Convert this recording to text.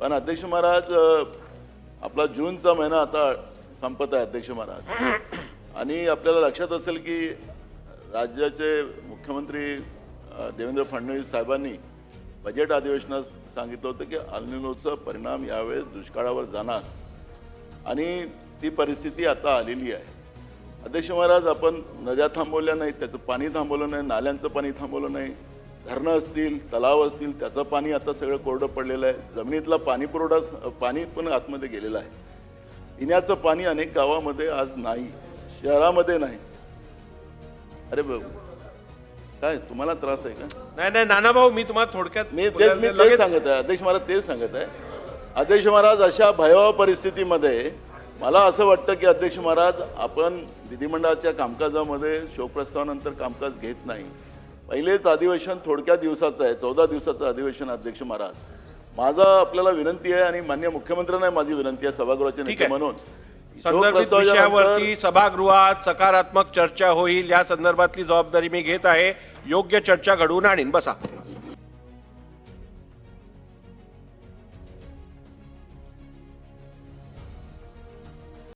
पण अध्यक्ष महाराज आपला जूनचा महिना आता संपत आहे अध्यक्ष महाराज, आणि आपल्याला लक्षात असेल की राज्याचे मुख्यमंत्री देवेंद्र फडणवीस साहेबांनी बजेट अधिवेशनात सांगितलं होतं की अल निनोचा परिणाम यावेळेस दुष्काळावर जाणार, आणि ती परिस्थिती आता आलेली आहे. अध्यक्ष महाराज, आपण नद्या थांबवल्या नाहीत, त्याचं पाणी थांबवलं नाही, नाल्यांचं पाणी थांबवलं नाही, धरणं असतील, तलाव असतील, त्याचं पाणी आता सगळं कोरडं पडलेलं आहे, जमिनीतला पाणी पण आतमध्ये गेलेलं आहे. पिण्याचं पाणी अनेक गावामध्ये आज नाही, शहरामध्ये नाही. अरे काय तुम्हाला त्रास आहे का? नाही नाना भाऊ, मी तुम्हाला थोडक्यात मी तेच सांगत आहे अध्यक्ष महाराज, तेच सांगत आहे अध्यक्ष महाराज. अशा भयावह परिस्थितीमध्ये मला असं वाटतं की अध्यक्ष महाराज, आपण विधिमंडळाच्या कामकाजामध्ये शोकप्रस्तावानंतर कामकाज घेत नाही. पहिलेच अधिवेशन थोडक्या दिवसाचं आहे, 14 दिवसाचं अधिवेशन. अध्यक्ष महाराज, माझा आपल्याला विनंती आहे आणि माननीय मुख्यमंत्र्यांना माझी विनंती आहे सभागृहाचे नेते म्हणून, संदर्भित विषयावरती सभागृहात सकारात्मक चर्चा होईल या संदर्भातली जबाबदारी मी घेत आहे. योग्य चर्चा घडवून आणीन. बसा.